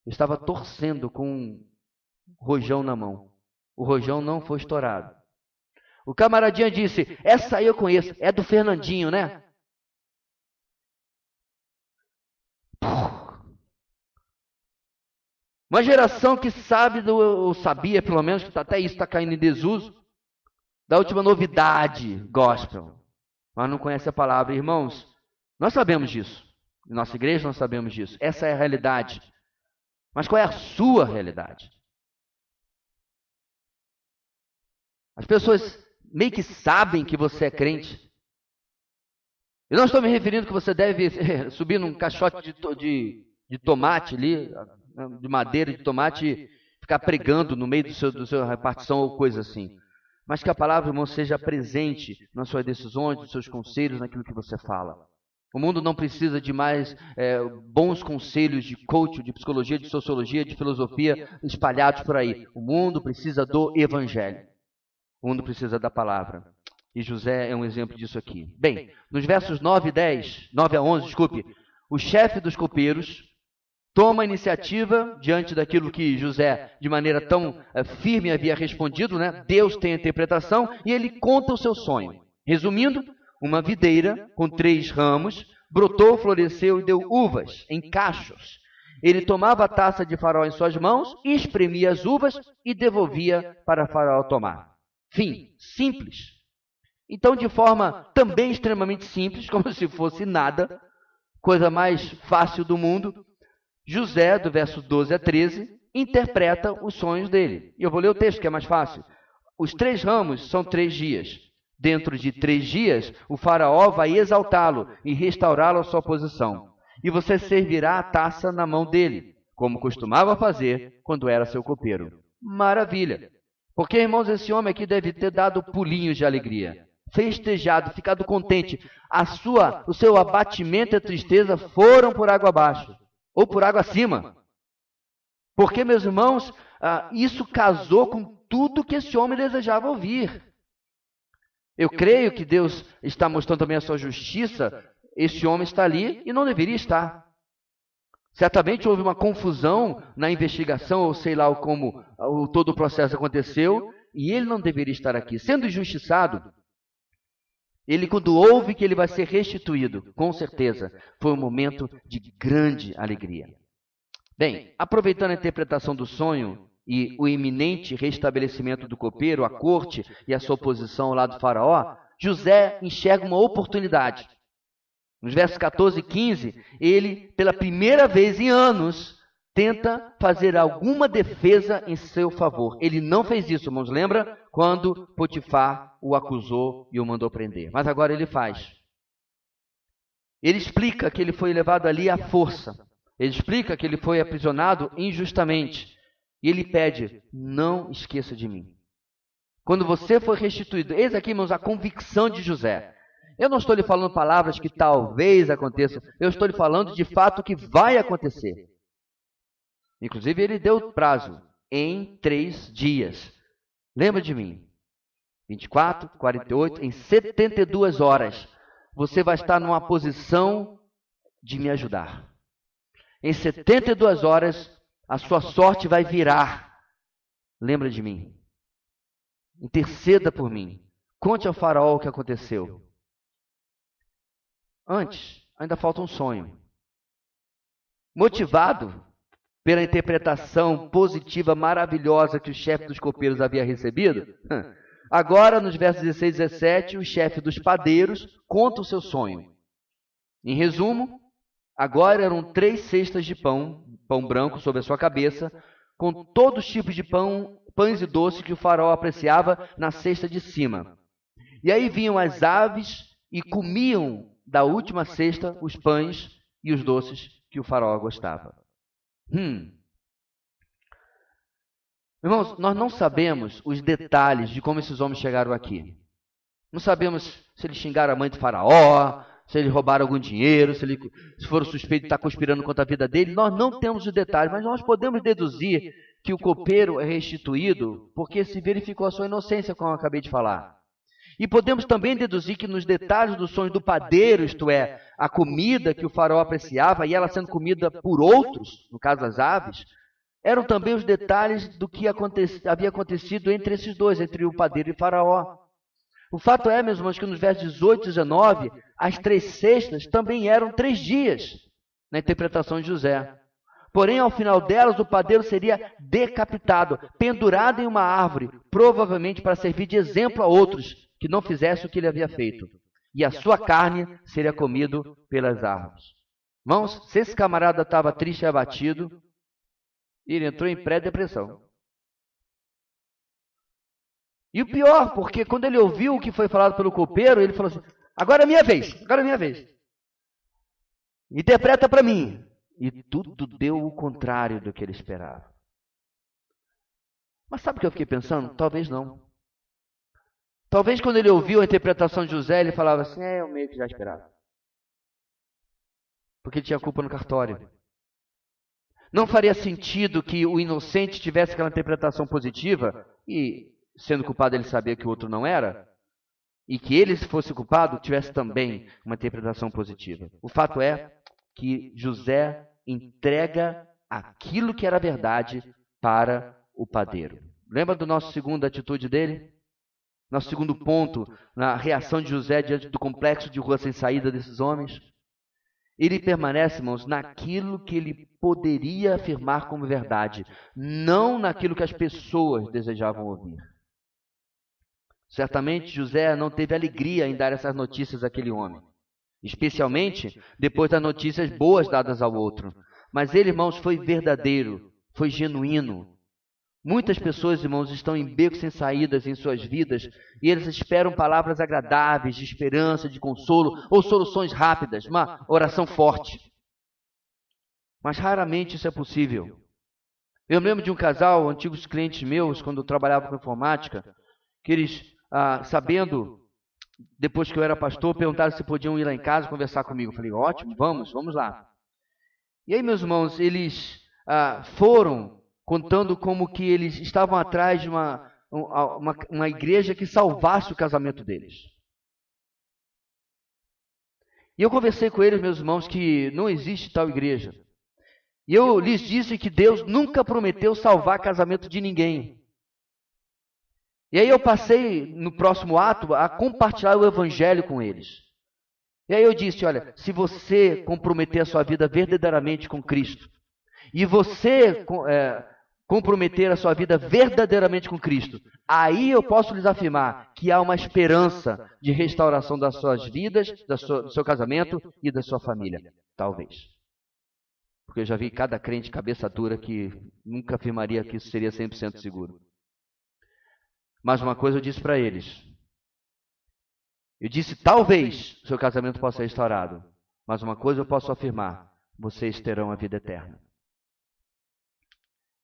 Eu estava torcendo com um rojão na mão. O rojão não foi estourado. O camaradinha disse, essa aí eu conheço, é do Fernandinho, né? Uma geração que sabe, ou sabia pelo menos, que até isso está caindo em desuso, da última novidade gospel, mas não conhece a palavra. Irmãos, nós sabemos disso. Em nossa igreja nós sabemos disso. Essa é a realidade. Mas qual é a sua realidade? As pessoas meio que sabem que você é crente. Eu não estou me referindo que você deve subir num caixote de tomate ali, de madeira de tomate, e ficar pregando no meio do seu repartição ou coisa assim. Mas que a palavra, irmão, seja presente nas suas decisões, nos seus conselhos, naquilo que você fala. O mundo não precisa de mais bons conselhos de coaching, de psicologia, de sociologia, de filosofia espalhados por aí. O mundo precisa do evangelho. O mundo precisa da palavra. E José é um exemplo disso aqui. Bem, nos versos 9 a 11, desculpe, o chefe dos copeiros toma a iniciativa diante daquilo que José, de maneira tão firme, havia respondido, né? Deus tem a interpretação e ele conta o seu sonho. Resumindo, uma videira com 3 ramos brotou, floresceu e deu uvas em cachos. Ele tomava a taça de Faraó em suas mãos, espremia as uvas e devolvia para Faraó tomar. Fim, simples. Então, de forma também extremamente simples, como se fosse nada, coisa mais fácil do mundo, José, do verso 12 a 13, interpreta os sonhos dele. E eu vou ler o texto, que é mais fácil. Os 3 ramos são 3 dias. Dentro de 3 dias, o faraó vai exaltá-lo e restaurá-lo à sua posição. E você servirá a taça na mão dele, como costumava fazer quando era seu copeiro. Maravilha! Porque, irmãos, esse homem aqui deve ter dado pulinhos de alegria, festejado, ficado contente. O seu abatimento e a tristeza foram por água abaixo, ou por água acima. Porque, meus irmãos, isso casou com tudo que esse homem desejava ouvir. Eu creio que Deus está mostrando também a sua justiça. Esse homem está ali e não deveria estar. Certamente houve uma confusão na investigação, ou sei lá como todo o processo aconteceu, e ele não deveria estar aqui. Sendo injustiçado, ele, quando ouve que ele vai ser restituído, com certeza, foi um momento de grande alegria. Bem, aproveitando a interpretação do sonho e o iminente restabelecimento do copeiro, a corte e a sua posição ao lado do faraó, José enxerga uma oportunidade. Nos versos 14 e 15, ele, pela primeira vez em anos, tenta fazer alguma defesa em seu favor. Ele não fez isso, irmãos, lembra? Quando Potifar o acusou e o mandou prender. Mas agora ele faz. Ele explica que ele foi levado ali à força. Ele explica que ele foi aprisionado injustamente. E ele pede, não esqueça de mim. Quando você for restituído, eis aqui, irmãos, a convicção de José. Eu não estou lhe falando palavras que talvez aconteçam. Eu estou lhe falando de fato que vai acontecer. Inclusive, ele deu prazo em 3 dias. Lembra de mim? 24, 48, em 72 horas. Você vai estar numa posição de me ajudar. Em 72 horas, a sua sorte vai virar. Lembra de mim. Interceda por mim. Conte ao faraó o que aconteceu. Antes, ainda falta um sonho. Motivado pela interpretação positiva maravilhosa que o chefe dos copeiros havia recebido, agora, nos versos 16 e 17, o chefe dos padeiros conta o seu sonho. Em resumo, agora eram 3 cestas de pão branco sobre a sua cabeça, com todos os tipos de pães e doces que o faraó apreciava na cesta de cima. E aí vinham as aves e comiam da última cesta os pães e os doces que o faraó gostava. Irmãos, nós não sabemos os detalhes de como esses homens chegaram aqui. Não sabemos se eles xingaram a mãe do faraó, se eles roubaram algum dinheiro, se foram suspeitos de estar conspirando contra a vida dele. Nós não temos os detalhes, mas nós podemos deduzir que o copeiro é restituído porque se verificou a sua inocência, como eu acabei de falar. E podemos também deduzir que nos detalhes dos sonhos do padeiro, isto é, a comida que o faraó apreciava e ela sendo comida por outros, no caso as aves, eram também os detalhes do que havia acontecido entre esses dois, entre o padeiro e o faraó. O fato é, meus irmãos, que nos versos 18 e 19, as 3 cestas também eram 3 dias, na interpretação de José. Porém, ao final delas, o padeiro seria decapitado, pendurado em uma árvore, provavelmente para servir de exemplo a outros que não fizessem o que ele havia feito. E a sua carne seria comido pelas árvores. Irmãos, se esse camarada estava triste e abatido, ele entrou em pré-depressão. E o pior, porque quando ele ouviu o que foi falado pelo copeiro, ele falou assim, agora é minha vez, agora é minha vez. Interpreta para mim. E tudo deu o contrário do que ele esperava. Mas sabe o que eu fiquei pensando? Talvez não. Talvez quando ele ouviu a interpretação de José, ele falava assim, eu meio que já esperava. Porque ele tinha culpa no cartório. Não faria sentido que o inocente tivesse aquela interpretação positiva e, sendo culpado, ele sabia que o outro não era, e que ele, se fosse culpado, tivesse também uma interpretação positiva. O fato é que José entrega aquilo que era verdade para o padeiro. Lembra do nosso segunda atitude dele? Nosso segundo ponto na reação de José diante do complexo de rua sem saída desses homens? Ele permanece, irmãos, naquilo que ele poderia afirmar como verdade, não naquilo que as pessoas desejavam ouvir. Certamente José não teve alegria em dar essas notícias àquele homem, especialmente depois das notícias boas dadas ao outro. Mas ele, irmãos, foi verdadeiro, foi genuíno. Muitas pessoas, irmãos, estão em becos sem saídas em suas vidas e eles esperam palavras agradáveis, de esperança, de consolo ou soluções rápidas, uma oração forte. Mas raramente isso é possível. Eu me lembro de um casal, antigos clientes meus, quando eu trabalhava com informática, que eles, sabendo, depois que eu era pastor, perguntaram se podiam ir lá em casa conversar comigo. Eu falei, ótimo, vamos lá. E aí, meus irmãos, eles foram contando como que eles estavam atrás de uma igreja que salvasse o casamento deles. E eu conversei com eles, meus irmãos, que não existe tal igreja. E eu lhes disse que Deus nunca prometeu salvar casamento de ninguém. E aí eu passei, no próximo ato, a compartilhar o evangelho com eles. E aí eu disse, olha, se você comprometer a sua vida verdadeiramente com Cristo, e você comprometer a sua vida verdadeiramente com Cristo, aí eu posso lhes afirmar que há uma esperança de restauração das suas vidas, do seu casamento e da sua família. Talvez. Porque eu já vi cada crente cabeça dura que nunca afirmaria que isso seria 100% seguro. Mas uma coisa eu disse para eles. Eu disse, talvez seu casamento possa ser restaurado. Mas uma coisa eu posso afirmar, vocês terão a vida eterna.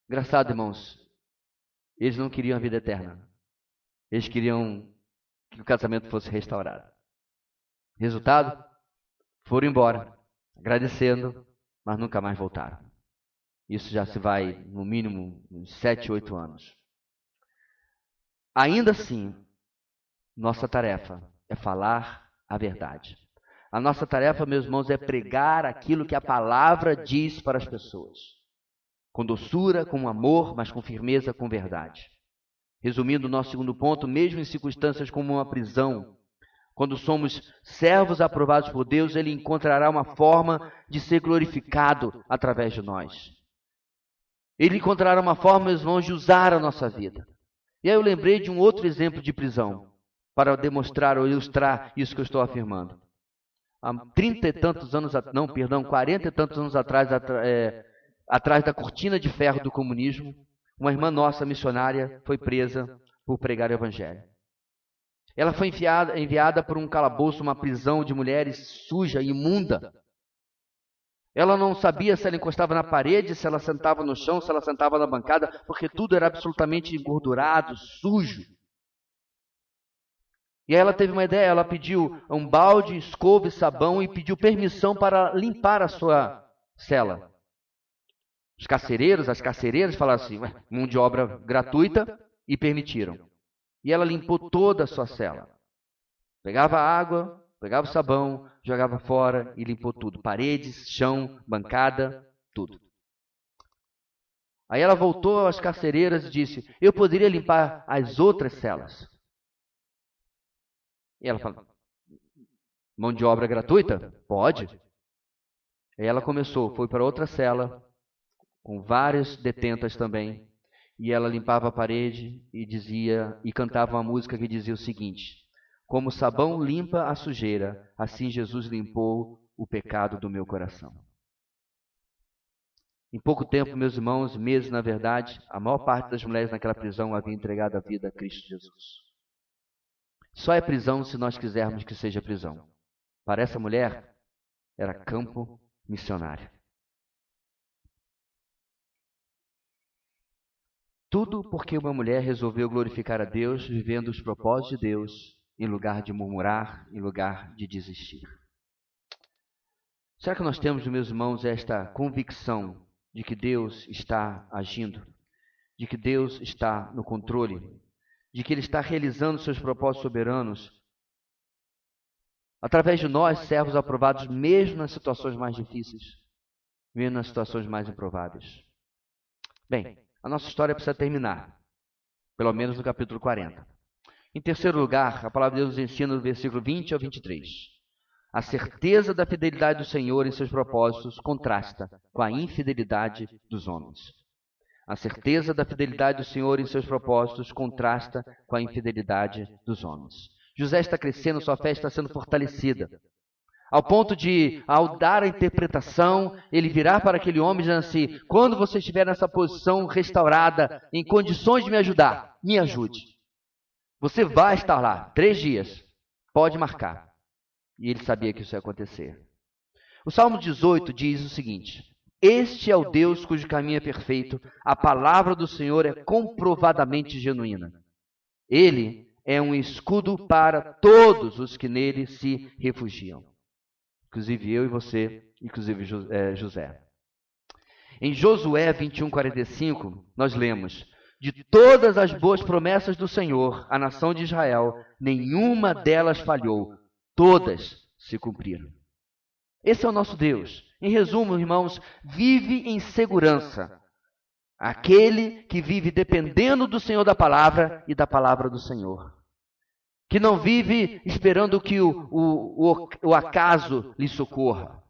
Engraçado, irmãos, eles não queriam a vida eterna. Eles queriam que o casamento fosse restaurado. Resultado? Foram embora, agradecendo, mas nunca mais voltaram. Isso já se vai, no mínimo, uns 7, 8 anos. Ainda assim, nossa tarefa é falar a verdade. A nossa tarefa, meus irmãos, é pregar aquilo que a palavra diz para as pessoas. Com doçura, com amor, mas com firmeza, com verdade. Resumindo o nosso segundo ponto, mesmo em circunstâncias como uma prisão, quando somos servos aprovados por Deus, Ele encontrará uma forma de ser glorificado através de nós. Ele encontrará uma forma, meus irmãos, de usar a nossa vida. E aí eu lembrei de um outro exemplo de prisão, para demonstrar ou ilustrar isso que eu estou afirmando. Há 30 e tantos anos, 40 e tantos anos atrás, atrás da cortina de ferro do comunismo, uma irmã nossa, missionária, foi presa por pregar o evangelho. Ela foi enviada por um calabouço, uma prisão de mulheres suja, imunda. Ela não sabia se ela encostava na parede, se ela sentava no chão, se ela sentava na bancada, porque tudo era absolutamente engordurado, sujo. E aí ela teve uma ideia, ela pediu um balde, escova e sabão e pediu permissão para limpar a sua cela. Os carcereiros, as carcereiras falaram assim, mão de obra gratuita, e permitiram. E ela limpou toda a sua cela. Pegava água, pegava o sabão, jogava fora e limpou tudo. Paredes, chão, bancada, tudo. Aí ela voltou às carcereiras e disse, eu poderia limpar as outras celas. E ela falou, mão de obra gratuita? Pode. Aí ela começou, foi para outra cela, com várias detentas também, e ela limpava a parede e cantava uma música que dizia o seguinte, como o sabão limpa a sujeira, assim Jesus limpou o pecado do meu coração. Em pouco tempo, meus irmãos, meses na verdade, a maior parte das mulheres naquela prisão havia entregado a vida a Cristo Jesus. Só é prisão se nós quisermos que seja prisão. Para essa mulher, era campo missionário. Tudo porque uma mulher resolveu glorificar a Deus, vivendo os propósitos de Deus, em lugar de murmurar, em lugar de desistir. Será que nós temos, meus irmãos, esta convicção de que Deus está agindo, de que Deus está no controle, de que Ele está realizando seus propósitos soberanos, através de nós, servos aprovados, mesmo nas situações mais difíceis, mesmo nas situações mais improváveis? Bem, a nossa história precisa terminar, pelo menos no capítulo 40. Em terceiro lugar, a palavra de Deus nos ensina no versículo 20 ao 23. A certeza da fidelidade do Senhor em seus propósitos contrasta com a infidelidade dos homens. A certeza da fidelidade do Senhor em seus propósitos contrasta com a infidelidade dos homens. José está crescendo, sua fé está sendo fortalecida. Ao ponto de, ao dar a interpretação, ele virar para aquele homem dizendo assim, quando você estiver nessa posição restaurada, em condições de me ajudar, me ajude. Você vai estar lá, 3 dias, pode marcar. E ele sabia que isso ia acontecer. O Salmo 18 diz o seguinte, este é o Deus cujo caminho é perfeito, a palavra do Senhor é comprovadamente genuína. Ele é um escudo para todos os que nele se refugiam. Inclusive eu e você, inclusive José. Em Josué 21:45, nós lemos, de todas as boas promessas do Senhor, à nação de Israel, nenhuma delas falhou, todas se cumpriram. Esse é o nosso Deus. Em resumo, irmãos, vive em segurança. Aquele que vive dependendo do Senhor da palavra e da palavra do Senhor. Que não vive esperando que o acaso lhe socorra.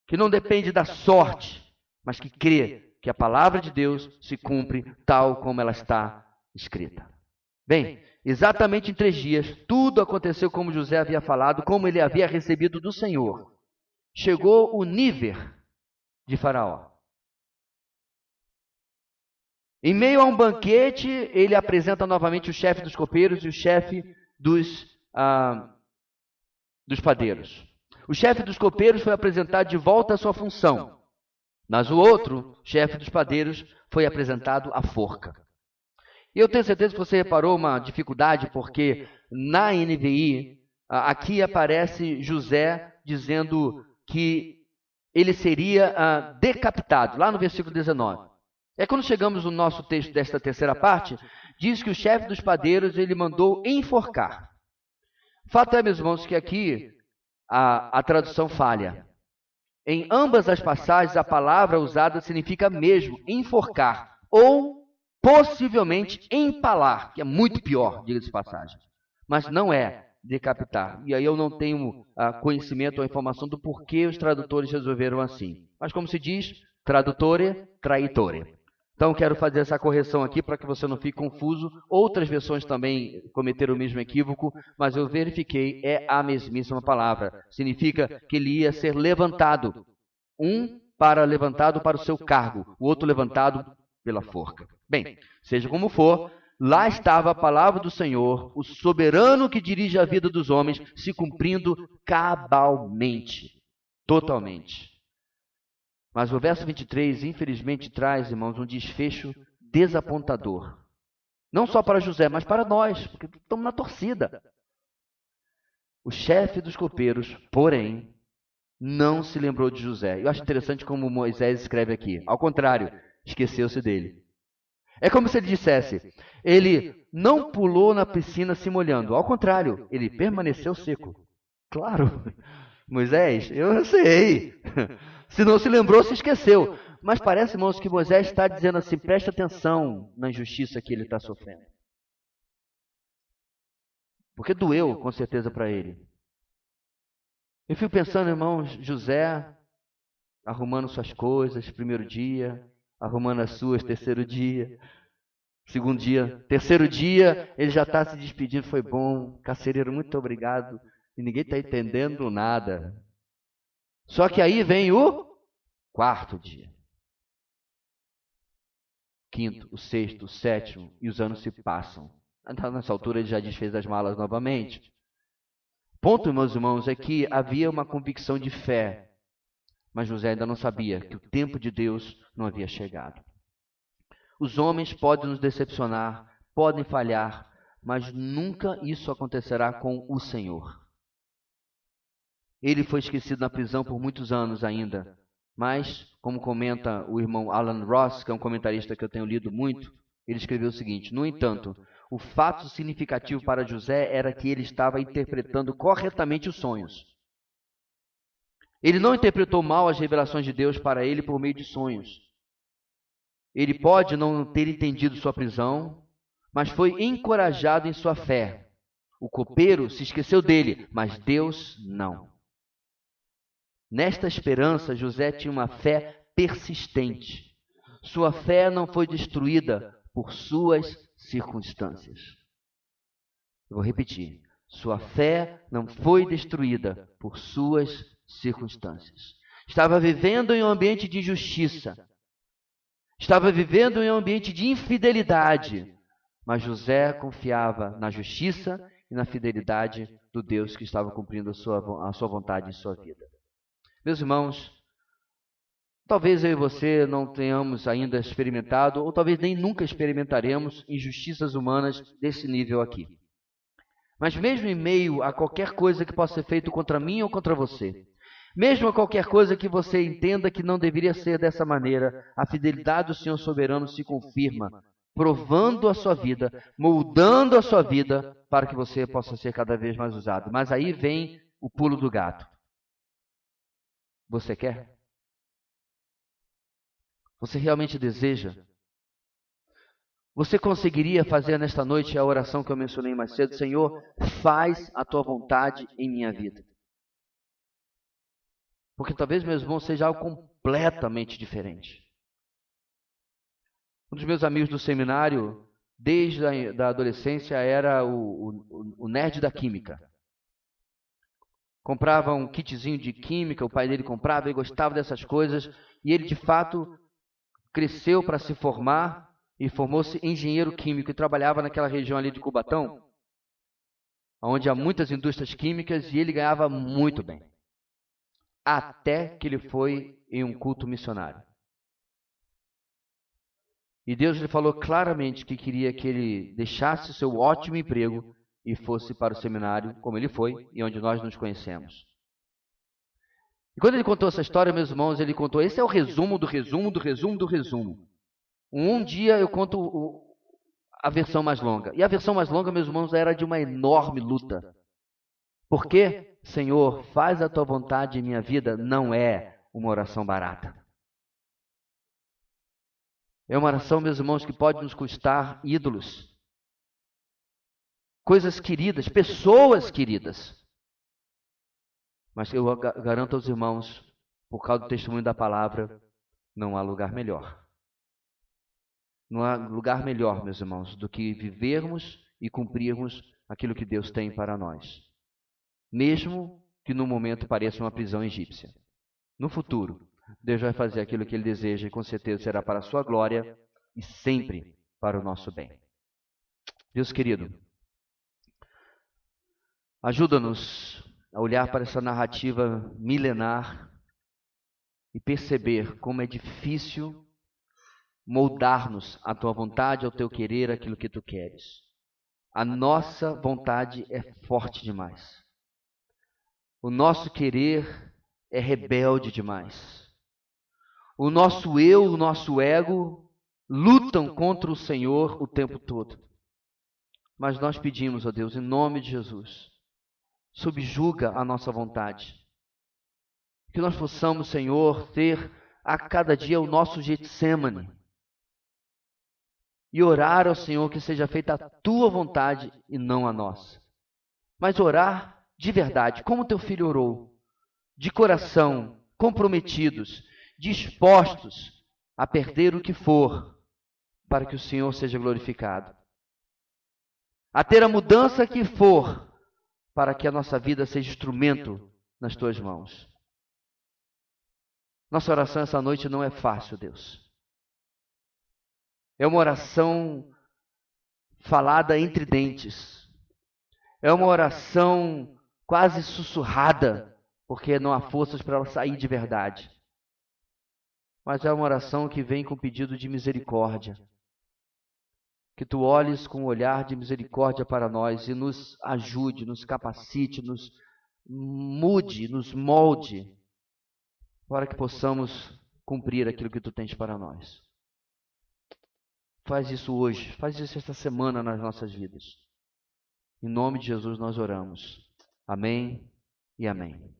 Que não depende da sorte, mas que crê que a palavra de Deus se cumpre tal como ela está escrita. Bem, exatamente em 3 dias, tudo aconteceu como José havia falado, como ele havia recebido do Senhor. Chegou o nível de Faraó. Em meio a um banquete, ele apresenta novamente o chefe dos copeiros e o chefe dos padeiros. O chefe dos copeiros foi apresentado de volta à sua função, mas o outro, chefe dos padeiros, foi apresentado à forca. E eu tenho certeza que você reparou uma dificuldade, porque na NVI, aqui aparece José dizendo que ele seria decapitado, lá no versículo 19. É quando chegamos no nosso texto desta terceira parte, diz que o chefe dos padeiros ele mandou enforcar. Fato é, meus irmãos, que aqui a tradução falha. Em ambas as passagens, a palavra usada significa mesmo enforcar ou possivelmente empalar, que é muito pior, diga-se de passagem. Mas não é decapitar. E aí eu não tenho conhecimento ou informação do porquê os tradutores resolveram assim. Mas como se diz, tradutore, traitore. Então, quero fazer essa correção aqui para que você não fique confuso. Outras versões também cometeram o mesmo equívoco, mas eu verifiquei, é a mesmíssima palavra. Significa que ele ia ser levantado. Um levantado para o seu cargo, o outro levantado pela forca. Bem, seja como for, lá estava a palavra do Senhor, o soberano que dirige a vida dos homens, se cumprindo cabalmente, totalmente. Mas o verso 23, infelizmente, traz, irmãos, um desfecho desapontador. Não só para José, mas para nós, porque estamos na torcida. O chefe dos copeiros, porém, não se lembrou de José. Eu acho interessante como Moisés escreve aqui. Ao contrário, esqueceu-se dele. É como se ele dissesse, ele não pulou na piscina se molhando. Ao contrário, ele permaneceu seco. Claro, Moisés, eu sei. Se não se lembrou, se esqueceu. Mas parece, irmãos, que Moisés está dizendo assim, preste atenção na injustiça que ele está sofrendo. Porque doeu, com certeza, para ele. Eu fico pensando, irmãos, José arrumando suas coisas, primeiro dia, arrumando as suas, terceiro dia, segundo dia, terceiro dia, ele já está se despedindo, foi bom, carcereiro, muito obrigado, e ninguém está entendendo nada. Só que aí vem o quarto dia, quinto, o sexto, o sétimo, e os anos se passam. Nessa altura ele já desfez as malas novamente. Ponto, meus irmãos, é que havia uma convicção de fé, mas José ainda não sabia que o tempo de Deus não havia chegado. Os homens podem nos decepcionar, podem falhar, mas nunca isso acontecerá com o Senhor. Ele foi esquecido na prisão por muitos anos ainda, mas, como comenta o irmão Alan Ross, que é um comentarista que eu tenho lido muito, ele escreveu o seguinte: no entanto, o fato significativo para José era que ele estava interpretando corretamente os sonhos. Ele não interpretou mal as revelações de Deus para ele por meio de sonhos. Ele pode não ter entendido sua prisão, mas foi encorajado em sua fé. O copeiro se esqueceu dele, mas Deus não. Nesta esperança, José tinha uma fé persistente. Sua fé não foi destruída por suas circunstâncias. Eu vou repetir. Sua fé não foi destruída por suas circunstâncias. Estava vivendo em um ambiente de injustiça. Estava vivendo em um ambiente de infidelidade. Mas José confiava na justiça e na fidelidade do Deus que estava cumprindo a sua vontade em sua vida. Meus irmãos, talvez eu e você não tenhamos ainda experimentado, ou talvez nem nunca experimentaremos injustiças humanas desse nível aqui. Mas mesmo em meio a qualquer coisa que possa ser feita contra mim ou contra você, mesmo a qualquer coisa que você entenda que não deveria ser dessa maneira, a fidelidade do Senhor soberano se confirma, provando a sua vida, moldando a sua vida para que você possa ser cada vez mais usado. Mas aí vem o pulo do gato. Você quer? Você realmente deseja? Você conseguiria fazer nesta noite a oração que eu mencionei mais cedo? Senhor, faz a tua vontade em minha vida. Porque talvez, meus irmãos, seja algo completamente diferente. Um dos meus amigos do seminário, desde a adolescência, era o nerd da química. Comprava um kitzinho de química, o pai dele comprava, ele gostava dessas coisas, e ele, de fato, cresceu para se formar e formou-se engenheiro químico e trabalhava naquela região ali de Cubatão, onde há muitas indústrias químicas, e ele ganhava muito bem. Até que ele foi em um culto missionário. E Deus lhe falou claramente que queria que ele deixasse o seu ótimo emprego e fosse para o seminário, como ele foi, e onde nós nos conhecemos. E quando ele contou essa história, meus irmãos, ele contou, esse é o resumo do resumo do resumo do resumo. Um dia eu conto a versão mais longa. E a versão mais longa, meus irmãos, era de uma enorme luta. Por quê? Senhor, faz a tua vontade em minha vida, não é uma oração barata. É uma oração, meus irmãos, que pode nos custar ídolos. Coisas queridas, pessoas queridas. Mas eu garanto aos irmãos, por causa do testemunho da palavra, não há lugar melhor. Não há lugar melhor, meus irmãos, do que vivermos e cumprirmos aquilo que Deus tem para nós. Mesmo que no momento pareça uma prisão egípcia. No futuro, Deus vai fazer aquilo que Ele deseja e com certeza será para a sua glória e sempre para o nosso bem. Deus querido, ajuda-nos a olhar para essa narrativa milenar e perceber como é difícil moldar-nos à tua vontade, ao teu querer, aquilo que tu queres. A nossa vontade é forte demais. O nosso querer é rebelde demais. O nosso eu, o nosso ego lutam contra o Senhor o tempo todo. Mas nós pedimos, ó Deus, em nome de Jesus, subjuga a nossa vontade. Que nós possamos, Senhor, ter a cada dia o nosso Getsêmane. E orar ao Senhor que seja feita a tua vontade e não a nossa. Mas orar de verdade, como teu filho orou, de coração, comprometidos, dispostos a perder o que for, para que o Senhor seja glorificado. A ter a mudança que for, para que a nossa vida seja instrumento nas tuas mãos. Nossa oração essa noite não é fácil, Deus. É uma oração falada entre dentes. É uma oração quase sussurrada, porque não há forças para ela sair de verdade. Mas é uma oração que vem com pedido de misericórdia. Que tu olhes com um olhar de misericórdia para nós e nos ajude, nos capacite, nos mude, nos molde, para que possamos cumprir aquilo que tu tens para nós. Faz isso hoje, faz isso esta semana nas nossas vidas. Em nome de Jesus nós oramos. Amém e amém.